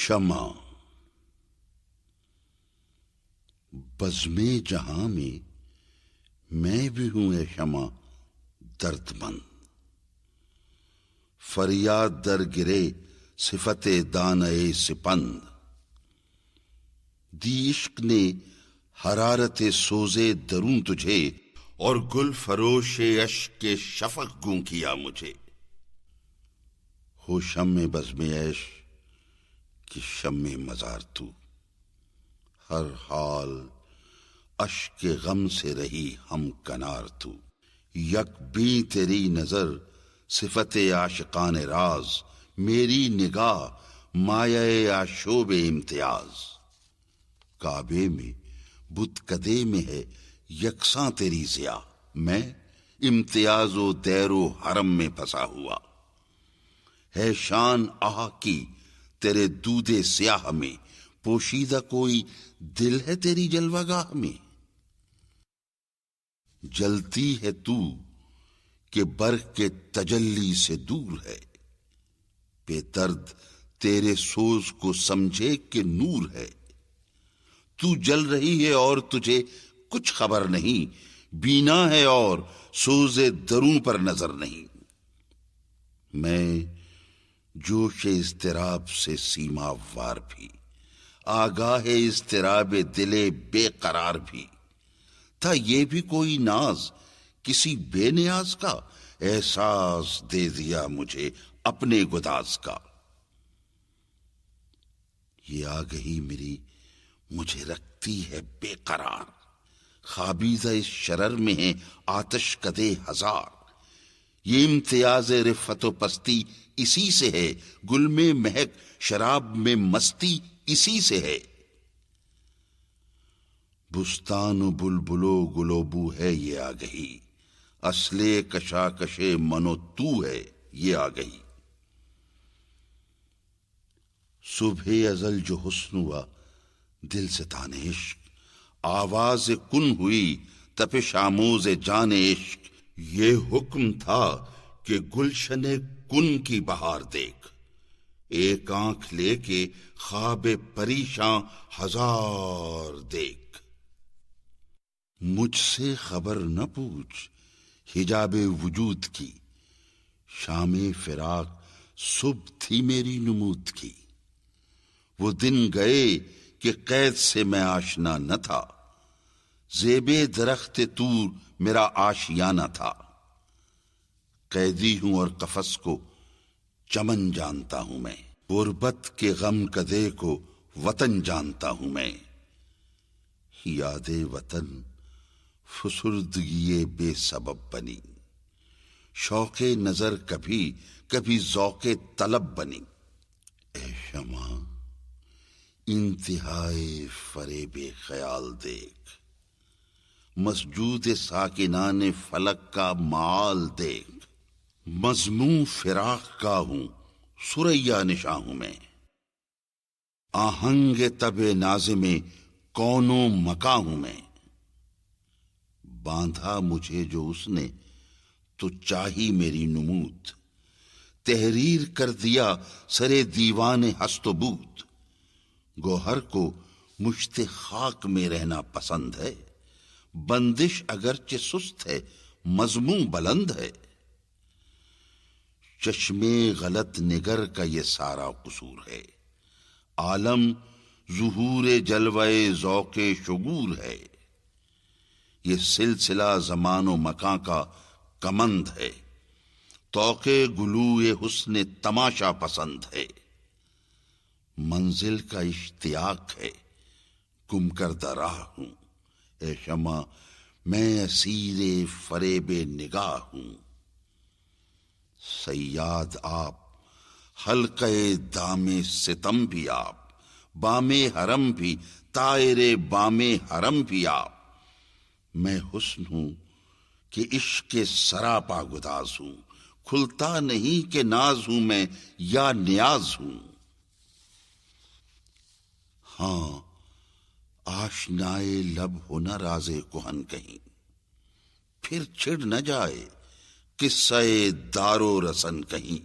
شمع بزم جہاں میں بھی ہوں اے شمع درد مند. فریاد در گرے صفت دانئے سپند. دی عشق نے حرارت سوزے دروں تجھے اور گل فروش اشک کے شفق گوں کیا مجھے. ہو شمع بزم عیش کہ شمع مزار تو، ہر حال اشک غم سے رہی ہم کنار تو. یک بھی تیری نظر صفت عاشقان راز، میری نگاہ مایہ آشوب امتیاز. کعبے میں بت کدے میں ہے یکساں تیری ضیا، میں امتیاز و دیر و حرم میں پھنسا ہوا. ہے شان آہ کی تیرے دودھ سیاہ میں، پوشیدہ کوئی دل ہے تیری جلوہ گاہ میں. جلتی ہے تو کہ برق کے تجلی سے دور ہے، بے درد تیرے سوز کو سمجھے کہ نور ہے. تو جل رہی ہے اور تجھے کچھ خبر نہیں، بینا ہے اور سوز دروں پر نظر نہیں. میں جوش اضطراب سے سیما وار بھی، آگاہ اضطراب دل بے قرار بھی. تھا یہ بھی کوئی ناز کسی بے نیاز کا، احساس دے دیا مجھے اپنے گداز کا. یہ آگہی میری مجھے رکھتی ہے بے قرار، خوابیدہ اس شرر میں ہے آتش کدے ہزار. یہ امتیاز رفت و پستی اسی سے ہے، گل میں مہک شراب میں مستی اسی سے ہے. بستان و بلبلو گلو بو ہے یہ آگہی، اصل کشاکش منو تو ہے یہ آگہی. صبح ازل جو حسن ہوا دل سے تان عشق، آواز کن ہوئی تپش آموز جان عشق. یہ حکم تھا کہ گلشن کن کی بہار دیکھ، ایک آنکھ لے کے خواب پریشاں ہزار دیکھ. مجھ سے خبر نہ پوچھ حجاب وجود کی، شام فراق صبح تھی میری نمود کی. وہ دن گئے کہ قید سے میں آشنا نہ تھا، زیب درخت طور میرا آشیانہ تھا. قیدی ہوں اور قفس کو چمن جانتا ہوں میں، غربت کے غم کدے کو وطن جانتا ہوں میں. یاد وطن فسردگی بے سبب بنی، شوق نظر کبھی کبھی ذوق طلب بنی. اے شمع انتہائے فریب خیال دیکھ، مسجود ساکنان فلک کا مآل دیکھ. مضمون فراق کا ہوں ثریا نشاں ہوں میں، آہنگ تب نازم کون و مکاں ہوں میں. باندھا مجھے جو اس نے تو چاہی میری نمود، تحریر کر دیا سرے دیوان ہست و بود. گوہر کو مشت خاک میں رہنا پسند ہے، بندش اگرچہ سست ہے مضمون بلند ہے. چشمے غلط نگر کا یہ سارا قصور ہے، عالم ظہور جلوہ ذوق شگور ہے. یہ سلسلہ زمان و مکان کا کمند ہے، طوق گلو حسن تماشا پسند ہے. منزل کا اشتیاق ہے گم کردہ راہ ہوں، اے شمع میں اسیر فریب نگاہ ہوں. صیاد آپ حلقہ دام ستم بھی آپ، بام حرم بھی طائر بام حرم بھی آپ. میں حسن ہوں کہ عشق سراپا گداز ہوں، کھلتا نہیں کہ ناز ہوں میں یا نیاز ہوں. ہاں آشنائے لب ہو نہ راز کہن کہیں، پھر چھڑ نہ جائے قصہ دار و رسن کہیں.